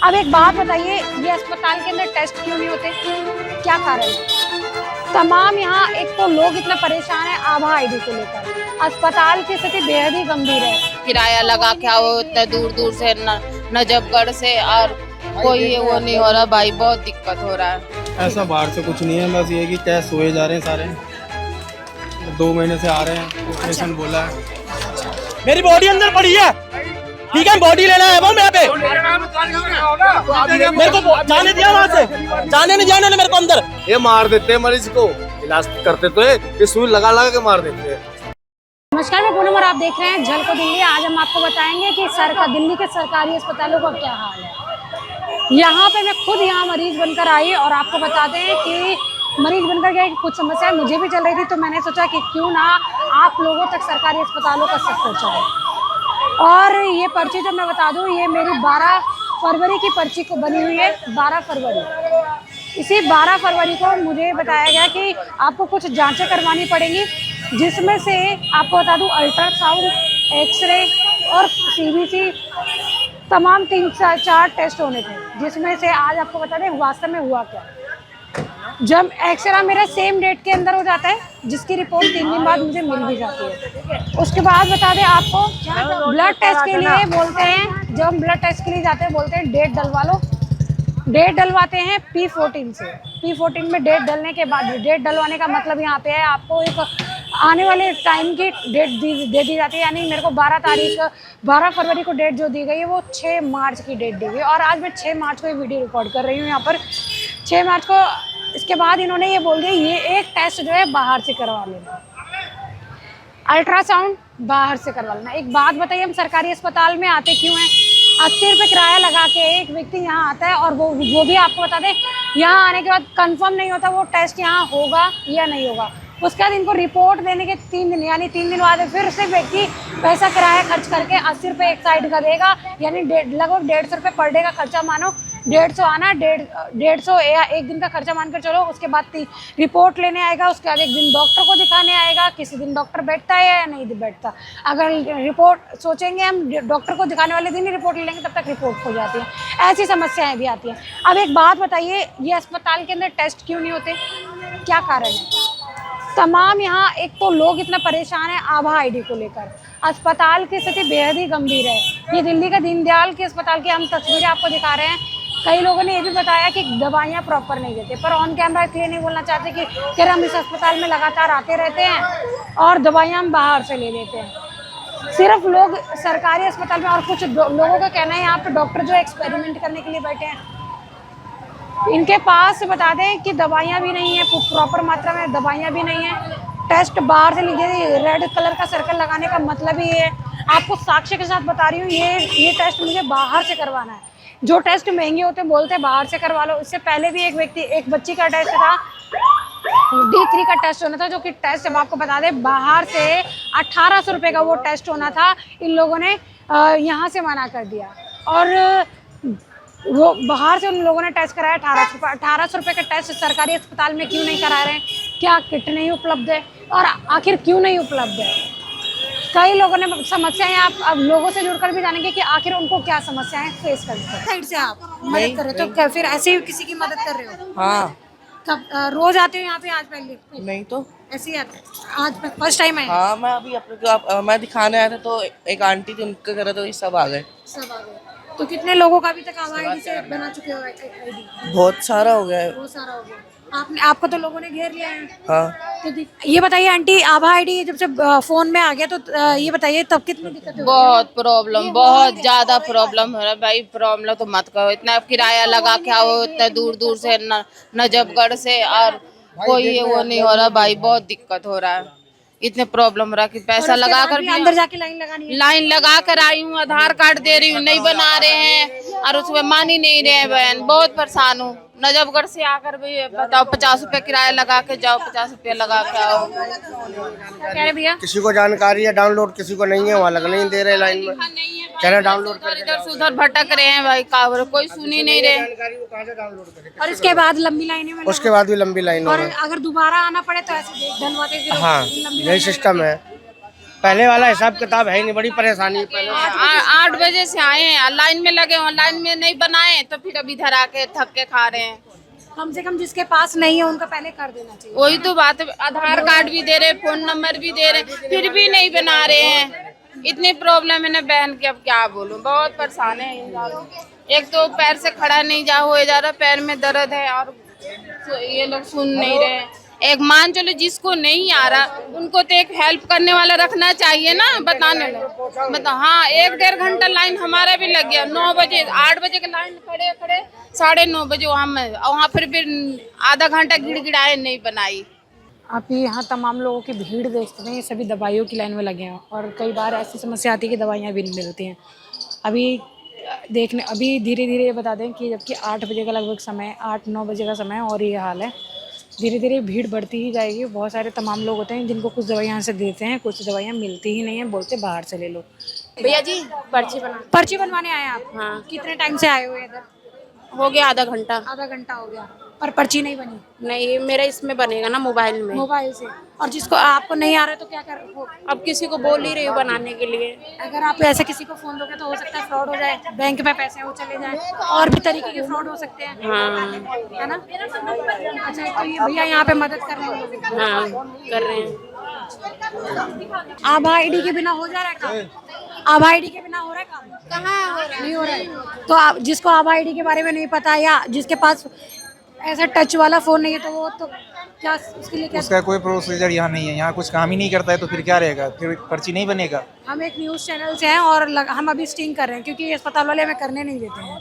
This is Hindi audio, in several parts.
अब एक बात बताइए, ये अस्पताल के अंदर टेस्ट क्यों नहीं होते? क्या कारण है? तमाम यहाँ एक तो लोग इतना परेशान है आभा आईडी को लेकर। अस्पताल की स्थिति बेहद ही गंभीर है। किराया लगा के आओ इतने दूर दूर से नजफगढ़ से, और कोई ये वो नहीं हो रहा भाई, बहुत दिक्कत हो रहा है। ऐसा बाहर से कुछ नहीं है, बस ये कि टेस्ट हुए जा रहे हैं सारे। 2 महीने से आ रहे हैं, ऑपरेशन बोला है। मेरी बॉडी अंदर पड़ी है, ठीक है, बॉडी लेना है वो मेरे पे। मेरे को जाने दिया वहाँ से, जाने नहीं जाने मेरे को अंदर। ये मार देते हैं मरीज को, इलाज करते तो ये सुई लगा लगा के मार देते हैं। नमस्कार, मैं पूनम और आप देख रहे हैं झलको दिल्ली। आज हम आपको बताएंगे कि दिल्ली के सरकारी अस्पतालों का क्या हाल है। यहाँ पे मैं खुद यहाँ मरीज बनकर आई और आपको बताते हैं कि मरीज बनकर गए, कुछ समस्याएं मुझे भी चल रही थी, तो मैंने सोचा कि क्यों ना आप लोगों तक सरकारी अस्पतालों का सब पहुँचाए। और ये पर्ची जो मैं बता दूँ, ये मेरी 12 फरवरी की पर्ची को बनी हुई है। 12 फरवरी, इसी 12 फरवरी को मुझे बताया गया कि आपको कुछ जांचें करवानी पड़ेंगी, जिसमें से आपको बता दूं अल्ट्रासाउंड, एक्सरे और सीबीसी, तमाम 3-4 टेस्ट होने थे, जिसमें से आज आपको बता दें वास्तव में हुआ क्या। जब एक्सरा मेरा सेम डेट के अंदर हो जाता है, जिसकी रिपोर्ट 3 दिन बाद मुझे मिल भी जाती है। उसके बाद बता दें आपको ब्लड टेस्ट के लिए बोलते हैं, जब हम ब्लड टेस्ट के लिए जाते हैं बोलते हैं डेट डलवा लो। डेट डलवाते हैं P14 से। P14 में डेट डलने के बाद, डेट डलवाने का मतलब यहाँ पे है आपको एक आने वाले टाइम की डेट दे दी जाती है। यानी मेरे को 12 फरवरी को डेट जो दी गई है वो 6 मार्च की डेट दी गई, और आज मैं 6 मार्च को ये वीडियो रिकॉर्ड कर रही हूँ यहाँ पर 6 मार्च को। इसके बाद इन्होंने ये बोल दिया ये एक टेस्ट जो है बाहर से करवा लेना, अल्ट्रासाउंड बाहर से करवा लेना। एक बात बताइए, हम सरकारी अस्पताल में आते क्यों हैं? 80 रुपये किराया लगा के एक व्यक्ति यहाँ आता है, और वो भी आपको बता दें, यहाँ आने के बाद कंफर्म नहीं होता वो टेस्ट यहाँ होगा या नहीं होगा। उसके बाद इनको रिपोर्ट देने के 3 दिन, यानी 3 दिन बाद फिर से व्यक्ति पैसा किराया खर्च करके 80 रुपये एक साइड का देगा, यानी लगभग 150 रुपये पर डे का खर्चा मानो। 150 आना, 150 या एक दिन का खर्चा मानकर चलो। उसके बाद रिपोर्ट लेने आएगा, उसके बाद एक दिन डॉक्टर को दिखाने आएगा। किसी दिन डॉक्टर बैठता है या नहीं बैठता। अगर रिपोर्ट सोचेंगे हम डॉक्टर को दिखाने वाले दिन ही रिपोर्ट ले लेंगे, तब तक रिपोर्ट हो जाती है। ऐसी समस्याएं भी आती हैं। अब एक बात बताइए, ये अस्पताल के अंदर टेस्ट क्यों नहीं होते? क्या कारण है? तमाम यहाँ एक तो लोग इतना परेशान है आभा आईडी को लेकर। अस्पताल की स्थिति बेहद ही गंभीर है। ये दिल्ली का दीनदयाल के अस्पताल की हम तस्वीरें आपको दिखा रहे हैं। कई लोगों ने ये भी बताया कि दवाइयाँ प्रॉपर नहीं देते, पर ऑन कैमरा इसलिए नहीं बोलना चाहते कि हम इस अस्पताल में लगातार आते रहते हैं और दवाइयाँ हम बाहर से ले लेते हैं। सिर्फ लोग सरकारी अस्पताल में, और कुछ लोगों का कहना है यहाँ पे डॉक्टर जो एक्सपेरिमेंट करने के लिए बैठे हैं, इनके पास बता दें कि दवाइयाँ भी नहीं है, प्रॉपर मात्रा में दवाइयाँ भी नहीं है। टेस्ट बाहर से लीजिए। रेड कलर का सर्कल लगाने का मतलब ही है, आपको साक्ष्य के साथ बता रही हूँ, ये टेस्ट मुझे बाहर से करवाना है। जो टेस्ट महंगे होते हैं बोलते हैं बाहर से करवा लो। इससे पहले भी एक बच्ची का टेस्ट था, D3 का टेस्ट होना था, जो कि टेस्ट अब आपको बता दें बाहर से 1800 रुपये का वो टेस्ट होना था। इन लोगों ने यहाँ से मना कर दिया, और वो बाहर से उन लोगों ने टेस्ट कराया 1800 रुपये का टेस्ट सरकारी अस्पताल में क्यों नहीं करा रहे हैं? क्या किट नहीं उपलब्ध है? और आखिर क्यों नहीं उपलब्ध है? कई लोगों ने समस्याएं, आप अब लोगों से जुड़कर भी जानेंगे कि आखिर उनको क्या समस्याएं फेस करनी है। साइड से आप मदद कर रहे हो, तो क्या फिर ऐसे ही किसी की मदद कर रहे हो? हाँ। कब रोज आते हो यहाँ पे? आज पहले नहीं तो ऐसे ही आते, आज फर्स्ट टाइम आए? हाँ, मैं अभी मैं दिखाने आया था, तो एक आंटी थी, उनके घर, तो ये सब आ गए। सब आ गए। तो कितने लोगों का अभी तक आभा आईडी से बना चुके हो आईडी? बहुत सारा हो गया है। बहुत सारा हो गया। आपको तो लोगों ने घेर लिया है। हाँ। तो ये बताइए आंटी, आभा आईडी जब से फोन में आ गया, तो ये बताइए तब कितनी दिक्कत हुई? बहुत प्रॉब्लम, बहुत ज्यादा प्रॉब्लम हो रहा है भाई। प्रॉब्लम तो मत करो, इतना किराया लगा के आओ इतने दूर दूर से नजफगढ़ से, और कोई ये वो नहीं हो रहा भाई, बहुत दिक्कत हो रहा है। इतने प्रॉब्लम हो रहा कि पैसा लगा कर भी अंदर जाके लाइन लगानी है। लाइन लगा कर आई हूँ, आधार कार्ड दे रही हूँ, नहीं बना रहे हैं, और उसमें मान ही नहीं रहे हैं बहन। बहुत परेशान हूँ। नजफगढ़ से आकर भी बताओ 50 रुपये किराया लगा के जाओ, 50 रुपये लगा के आओ। क्या कह रहे भैया? किसी को जानकारी है डाउनलोड, किसी को नहीं है, वहाँ लगने नहीं दे रहे लाइन में, कह रहे डाउनलोड कर। इधर से उधर भटक रहे हैं भाई, काबर कोई सुन ही नहीं रहे। जानकारी वो कहाँ से डाउनलोड करे? और इसके बाद लंबी लाइनें में उसके बाद भी लंबी लाइन और अगर दोबारा आना पड़े तो ऐसे डलवाते फिर हाँ, लंबी यही सिस्टम है। पहले वाला हिसाब किताब है ही नहीं, बड़ी परेशानी। पहले 8 बजे से आए हैं, लाइन में लगे हैं, लाइन में नहीं बनाए तो फिर अभी इधर आके थक के खा रहे हैं। कम से कम जिसके पास नहीं है उनका पहले कर देना चाहिए। वही तो बात है, आधार कार्ड भी दे रहे, फोन नंबर भी दे रहे, फिर भी नहीं बना रहे हैं। इतनी प्रॉब्लम है ना बहन की, अब क्या बोलूं, बहुत परेशान है इन। एक तो पैर से खड़ा नहीं हो जा रहा, पैर में दर्द है और ये लोग सुन नहीं रहे। एक मान चलो जिसको नहीं आ रहा उनको तो एक हेल्प करने वाला रखना चाहिए ना, बताने में। मतलब हाँ, 1-1.5 घंटा लाइन हमारा भी लग गया। 9 बजे 8 बजे के लाइन खड़े 9:30 बजे वहाँ फिर आधा घंटा गिड़गिड़ाए, नहीं बनाई। आप यहाँ तमाम लोगों की भीड़ देखते हैं, ये सभी दवाइयों की लाइन में लगे हैं और कई बार ऐसी समस्या आती है कि दवाइयाँ भी नहीं मिलती हैं। अभी धीरे धीरे ये बता दें कि जबकि 8 बजे का लगभग समय, 8-9 बजे का समय और ये हाल है। धीरे धीरे भीड़ बढ़ती ही जाएगी। बहुत सारे तमाम लोग होते हैं जिनको कुछ दवाइयाँ यहाँ से देते हैं, कुछ दवाइयाँ मिलती ही नहीं है, बोलते बाहर से ले लो। भैया जी पर्ची बनवाने आए आप? हाँ। कितने टाइम से आए हुए इधर? हो गया आधा घंटा। आधा घंटा हो गया पर पर्ची नहीं बनी? नहीं, मेरा इसमें बनेगा ना मोबाइल में। मोबाइल से। और जिसको आपको नहीं आ रहा है तो क्या कर? अब किसी को बोल ही रही हूँ बनाने के लिए। अगर आप ऐसे किसी को फोन दोगे तो हो सकता है फ्रॉड हो जाए, बैंक में पैसे वो चले जाए, और भी तरीके के फ्रॉड हो सकते हैं। हाँ। है ना? अच्छा, तो ये भैया यहाँ पे मदद कर रहे हैं लोगों की? हाँ, कर रहे हैं। आभा आईडी के बिना हो जा रहा है काम? आभा आईडी के बिना हो रहा है काम? कहाँ हो रहा है? नहीं हो रहा है। तो आप जिसको आभा आईडी के बारे में नहीं पता या जिसके पास ऐसा टच वाला फोन नहीं है तो वो तो क्या उसके लिए क्या? उसका कोई प्रोसीजर यहाँ नहीं है, यहाँ कुछ काम ही नहीं करता है तो फिर क्या रहेगा, फिर पर्ची नहीं बनेगा। हम एक न्यूज़ चैनल से हैं और हम अभी स्टिंग कर रहे हैं क्योंकि अस्पताल वाले हमें करने नहीं देते हैं।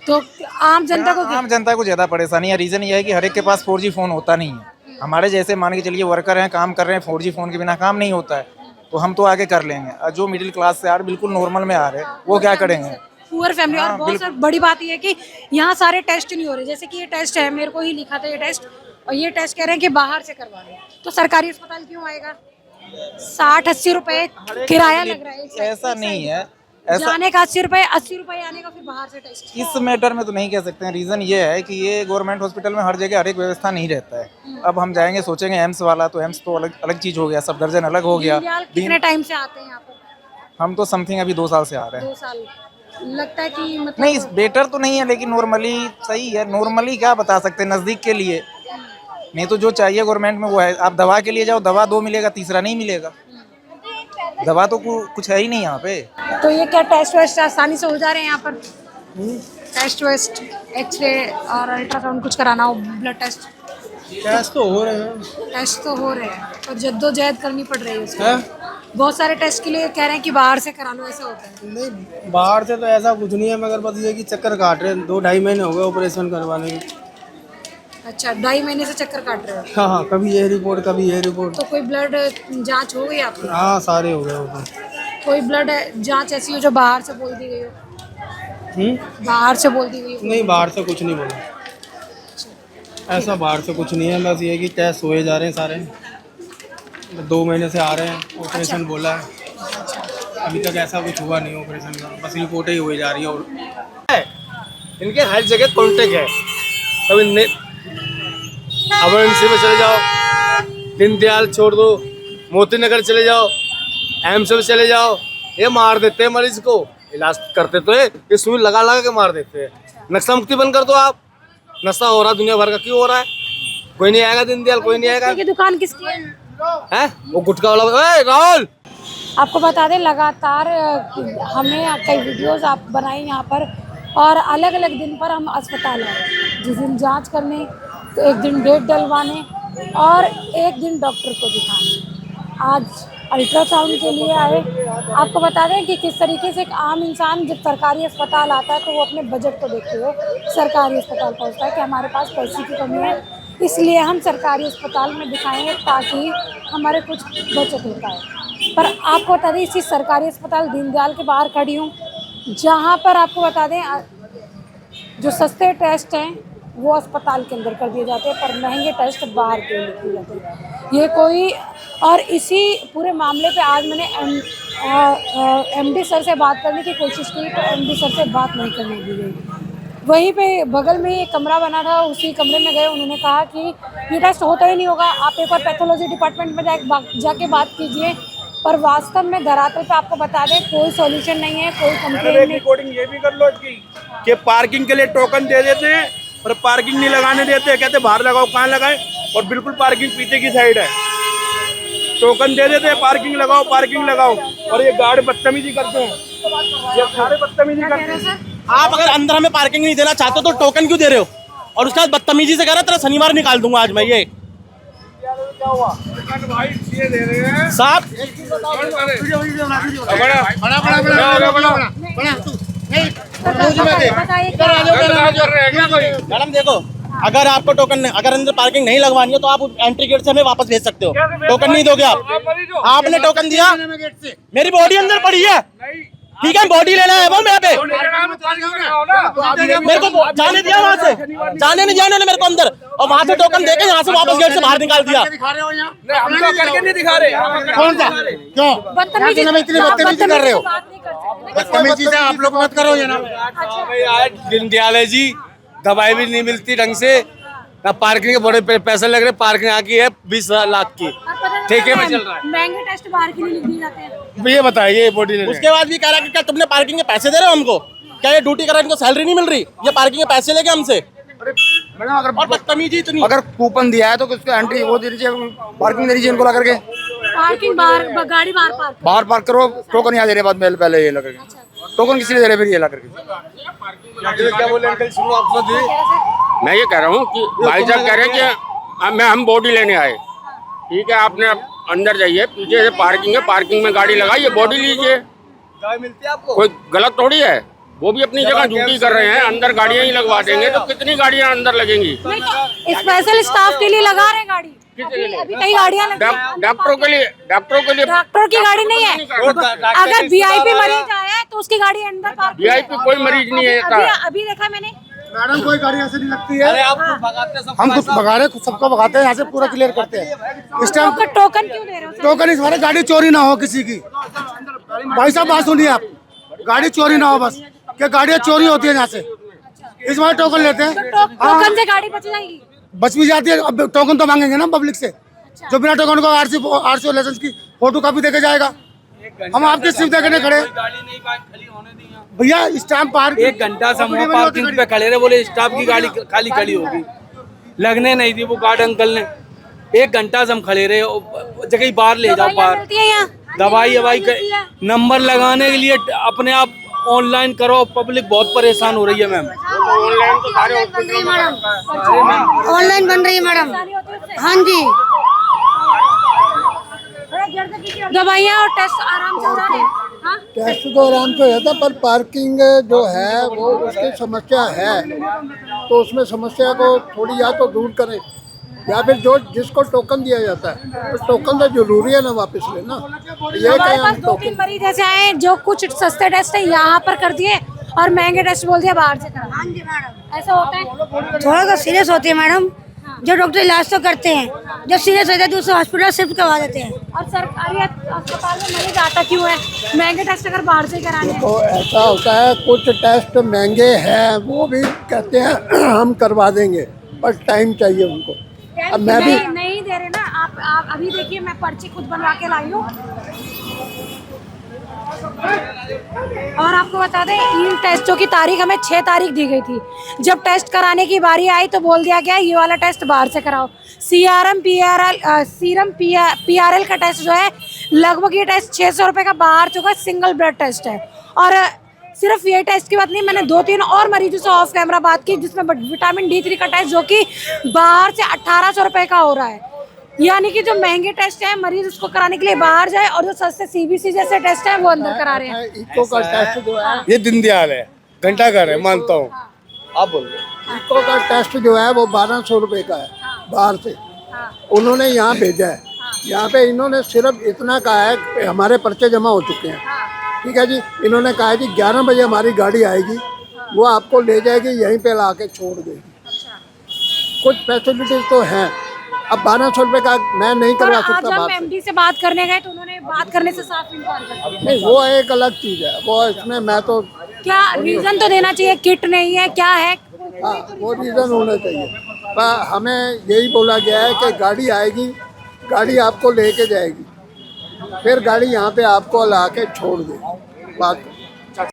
तो आम जनता को ज़्यादा परेशानी है। रीज़न ये है कि हर एक के पास 4G फ़ोन होता नहीं है। हमारे जैसे मान के चलिए वर्कर हैं, काम कर रहे हैं, 4G फ़ोन के बिना काम नहीं होता है, तो हम तो आगे कर लेंगे। और जो मिडिल क्लास से आ रहे, बिल्कुल नॉर्मल में आ रहे, वो क्या करेंगे? Poor family. और बहुत बड़ी बात ये है कि यहाँ सारे टेस्ट नहीं हो रहे। जैसे कि ये टेस्ट है, मेरे को ही लिखा था ये टेस्ट, और ये टेस्ट कह रहे हैं कि बाहर से करवा रहे हैं। तो सरकारी अस्पताल क्यों आएगा? 60-80 रुपए किराया लग रहा है। ऐसा नहीं है, जाने का 80 रुपए, 80 रुपए आने का, फिर बाहर से टेस्ट। इस मैटर में तो नहीं कह सकते हैं। रीज़न ये है कि ये गवर्नमेंट हॉस्पिटल में हर जगह हर एक व्यवस्था नहीं रहता है। अब हम जाएंगे सोचेंगे एम्स वाला, तो एम्स तो अलग चीज़ हो गया, सब दर्जन अलग हो गया। कितने टाइम से आते हैं यहाँ पर? हम तो समथिंग अभी 2 साल से आ रहे हैं। 2 साल लगता है कि मतलब नहीं, बेटर तो नहीं है लेकिन नॉर्मली सही है। नॉर्मली क्या बता सकते हैं, नज़दीक के लिए। नहीं तो जो चाहिए गवर्नमेंट में वो है। आप दवा के लिए जाओ, दवा 2 मिलेगा, तीसरा नहीं मिलेगा। दवा तो कुछ है ही नहीं यहाँ पे। तो ये क्या टेस्ट वेस्ट आसानी से हो जा रहे हैं यहाँ पर? टेस्ट वेस्ट, एक्सरे और अल्ट्रासाउंड कुछ कराना हो, ब्लड टेस्ट तो हो रहे हैं। टेस्ट तो हो रहे हैं, तो जद्दोजहद करनी पड़ रही है उसको। बहुत सारे टेस्ट के लिए कह रहे हैं कि बाहर से करा लो, ऐसा होता है? नहीं, बाहर से तो ऐसा कुछ नहीं है, मगर बस ये कि चक्कर काट रहे हैं। 2-2.5 महीने हो गए ऑपरेशन करवाने के। अच्छा, 2.5 महीने से चक्कर काट रहे हो? हाँ हाँ, कभी ये रिपोर्ट, कभी ये रिपोर्ट। तो कोई ब्लड जांच हो गई आपकी? हाँ, सारे हो गए वो तो। कोई ब्लड जांच ऐसी हो जो बाहर से बोल दी गई हो? बाहर से बोल दी गई हो? नहीं, बाहर से कुछ नहीं बोला, ऐसा बाहर से कुछ नहीं है। बस ये कि टेस्ट हुए जा रहे हैं सारे। 2 महीने से आ रहे हैं, ऑपरेशन बोला है। अभी तक ऐसा कुछ हुआ नहीं ऑपरेशन का, बस रिपोर्टें ही हुई जा रही है। और इनके हर जगह कॉन्टेक्ट है। कभी अमरजेंसी में चले जाओ, दीनदयाल छोड़ दो, मोती नगर चले जाओ, एम्स में चले जाओ, ये मार देते हैं मरीज को। इलाज करते तो है, ये सुई लगा लगा के मार देते हैं। नशा मुक्ति बंद कर दो आप। नशा हो रहा दुनिया भर का, क्यों हो रहा है? कोई नहीं आएगा दीनदयाल, कोई नहीं आएगा। ये दुकान किसकी है? वो गुटखा वाला। राहुल, आपको बता दें लगातार हमने कई वीडियोस आप बनाई यहाँ पर, और अलग अलग दिन पर हम अस्पताल आए। जिस दिन जांच करने, तो एक दिन डेट डलवाने, और एक दिन डॉक्टर को दिखाने। आज अल्ट्रासाउंड के लिए आए। आपको बता दें कि किस तरीके से एक आम इंसान जब सरकारी अस्पताल आता है तो वो अपने बजट को देखते हुए सरकारी अस्पताल पहुँचता है कि हमारे पास पैसे की कमी है, इसलिए हम सरकारी अस्पताल में दिखाएंगे ताकि हमारे कुछ बचत होता है। पर आपको बता दें, इसी सरकारी अस्पताल दीनदयाल के बाहर खड़ी हूँ, जहाँ पर आपको बता दें जो सस्ते टेस्ट हैं वो अस्पताल के अंदर कर दिए जाते हैं, पर महंगे टेस्ट बाहर के लिए किए जाते हैं। ये कोई, और इसी पूरे मामले पे आज मैंने एमडी सर से बात करने की कोशिश की तो एमडी सर से बात नहीं करने दी गई। वहीं पे बगल में एक कमरा बना था, उसी कमरे में गए, उन्होंने कहा कि ये टेस्ट होता ही नहीं होगा, आप एक बार पैथोलॉजी डिपार्टमेंट में जाके बात कीजिए। पर वास्तव में धरातल पे आपको बता दें कोई सॉल्यूशन नहीं है, कोई कंप्लेन नहीं। रिकॉर्डिंग ये भी कर लो इसकी कि पार्किंग के लिए टोकन दे देते हैं और पार्किंग नहीं लगाने देते, कहते बाहर लगाओ, कहाँ लगाए, और बिल्कुल पार्किंग पीछे की साइड है। टोकन दे देते हैं, पार्किंग लगाओ, और ये गार्ड बदतमीजी करते हैं, ये सारे बदतमीजी करते हैं। आप अगर अंदर हमें पार्किंग नहीं देना चाहते तो टोकन क्यों दे रहे हो? और उसके बाद बदतमीजी से कह रहा तेरा शनिवार निकाल दूंगा आज मैं। ये साहब मैडम देखो, अगर आपको टोकन अगर अंदर पार्किंग नहीं लगवानी है तो आप एंट्री गेट से हमें वापस भेज सकते हो। टोकन नहीं दोगे आप, आपने टोकन दिया, मेरी बॉडी अंदर पड़ी है, ठीक है, बॉडी लेना है वो मैं पे, मेरे को जाने दिया वहाँ से, जाने नहीं जाने मेरे को अंदर, और वहाँ से टोकन देके यहाँ से वापस गेट से बाहर निकाल दिया। हम तो करके नहीं दिखा रहे, कौन सा क्यों बदतमीजी कर रहे हो? बदतमीजी से आप लोग मत करो ये ना। दीनदयाल है जी, दवाई भी नहीं मिलती ढंग से, ना पार्किंग के बड़े पैसे लग रहे, पार्किंग आकी है 20 लाख की, ठेके में चल रहा है। महंगे टेस्ट बाहर के लिए लिख दिए जाते हैं। ये बताइए बॉडी लेने उसके बाद भी कह रहा है कि क्या तुमने पार्किंग के पैसे दे रहे हो हमको? क्या ये ड्यूटी कर रहा है, इनको सैलरी नहीं मिल रही, ये पार्किंग के पैसे लेके हमसे? मैडम अगर और बदतमीजी इतनी। अगर कूपन दिया है तो उसको एंट्री वो दे दीजिए, पार्किंग दे दीजिए इनको ला करके, पार्किंग बाहर गाड़ी बाहर बाहर पार्क करो। टोकन यहाँ देने बाद में पहले ये ला करके, टोकन किसी ने दे रहे फिर ये ला करके। क्या बोले अंकल, सुनो आप सुनो। मैं ये कह रहा हूँ कि भाई साहब कह रहे हैं कि हम बॉडी लेने आए, ठीक है, आपने अंदर जाइए, पीछे से पार्किंग है, पार्किंग में गाड़ी लगाइए, बॉडी लीजिए, कोई गलत थोड़ी है, वो भी अपनी जगह ड्यूटी कर रहे हैं, अंदर गाड़ियाँ ही लगवा देंगे तो कितनी गाड़ियाँ अंदर लगेंगी? स्पेशल स्टाफ के लिए लगा रहे हैं गाड़ी, अभी कई गाड़ियाँ डॉक्टरों के लिए डॉक्टर की गाड़ी नहीं है। अगर वीआईपी मरीज आया तो उसकी गाड़ी अंदर पार्क। वीआईपी कोई मरीज नहीं है, अभी देखा मैंने। मैडम कोई गाड़ी ऐसे नहीं लगती है, हम कुछ भगा रहे, सबको भगाते हैं, यहाँ से पूरा क्लियर करते हैं। इस टाइम टोकन क्यों दे रहे हो? टोकन इस बार गाड़ी चोरी ना हो किसी की। भाई साहब बात सुनिए आप, गाड़ी चोरी ना हो बस, क्या गाड़ियाँ चोरी होती है यहाँ से, इस बार टोकन लेते हैं। टोकन से गाड़ी बच जाएगी, बच भी जाती है। अब टोकन तो मांगेंगे ना पब्लिक से, जो बिना टोकन को आरसी लाइसेंस की फोटो कॉपी देके जाएगा। हम आपके सिर्फ देखने खड़े भैया, स्टैम्प पार्क 1 घंटा से हम पार्किंग पे खड़े रहे, बोले स्टाफ की गाड़ी खाली खड़ी होगी, लगने नहीं थी वो गार्ड अंकल ने। 1 घंटा से हम खड़े रहे, जगह बाहर ले जाओ, बाहर दवाई नंबर लगाने के लिए अपने आप ऑनलाइन करो, पब्लिक बहुत परेशान हो रही है मैम। ऑनलाइन तो सारे हॉस्पिटल ऑनलाइन बन रही है मैडम, हाँ जी। दवाइयाँ और टेस्ट आराम से हो रहे हैं। हाँ? टेस्ट तो आराम से रहता, पर पार्किंग जो है वो उसकी समस्या है, तो उसमें समस्या को थोड़ी या तो दूर करें, या फिर जो जिसको टोकन दिया जाता है उस टोकन तो जरूरी है ना वापस लेना। ये हमारे पास 2-3 मरीज ऐसे आए जो कुछ सस्ते टेस्ट है यहाँ पर कर दिए और महंगे टेस्ट बोल दिया बाहर से करा। हाँ जी मैडम, ऐसा होता है। थोड़ा सा सीरियस होती है मैडम, जो डॉक्टर इलाज तो करते हैं, जब सीरियस हो जाए तो उसे हॉस्पिटल शिफ्ट करवा देते हैं। और सरकारी अस्पताल में मरीज आता क्यों है? महंगे टेस्ट अगर बाहर से कराने हैं। तो ऐसा होता है, कुछ टेस्ट महंगे हैं, वो भी कहते हैं हम करवा देंगे, पर टाइम चाहिए उनको। अब मैं भी नहीं दे रहे ना आप अभी देखिए, मैं पर्ची खुद बनवा के लाई हूँ। और आपको बता दें, इन टेस्टों की तारीख हमें 6 तारीख दी गई थी। जब टेस्ट कराने की बारी आई तो बोल दिया गया ये वाला टेस्ट बाहर से कराओ। सीरम पीआरएल का टेस्ट जो है, लगभग ये टेस्ट 600 रुपये का बाहर चुका सिंगल ब्लड टेस्ट है। और सिर्फ ये टेस्ट की बात नहीं, मैंने 2-3 और मरीजों से ऑफ कैमरा बात की, जिसमें विटामिन D3 का टेस्ट जो कि बाहर से 1800 रुपये का हो रहा है। यानी कि जो महंगे टेस्ट है मरीज उसको कराने के लिए बाहर जाए, और जो सस्ते CBC जैसे टेस्ट है वो अंदर करा रहे हैं। इको का टेस्ट जो है, ये दीनदयाल है, घंटा घर है, मानता हूँ, आप बोलिए। इको का टेस्ट जो है वो 1200 रुपये का है बाहर से, उन्होंने यहाँ भेजा है। यहाँ पे इन्होंने सिर्फ इतना कहा है कि हमारे पर्चे जमा हो चुके हैं, ठीक है जी। इन्होंने कहा है कि 11 बजे हमारी गाड़ी आएगी, वो आपको ले जाएगी, यहीं पे ला के छोड़ देगी। कुछ फैसिलिटीज तो हैं। अब 1200 रुपये का मैं नहीं करवा सकता। जब हम MD से बात करने गए तो उन्होंने बात करने से साफ इनकार कर दिया। नहीं, वो एक अलग चीज़ है, वो इसमें मैं तो क्या रीजन तो देना चाहिए, किट नहीं है क्या है? हाँ, वो रीज़न होना चाहिए। पर हमें यही बोला गया है कि गाड़ी आएगी, गाड़ी आपको लेके जाएगी, फिर गाड़ी यहाँ पे आपको ला के छोड़ दे, बात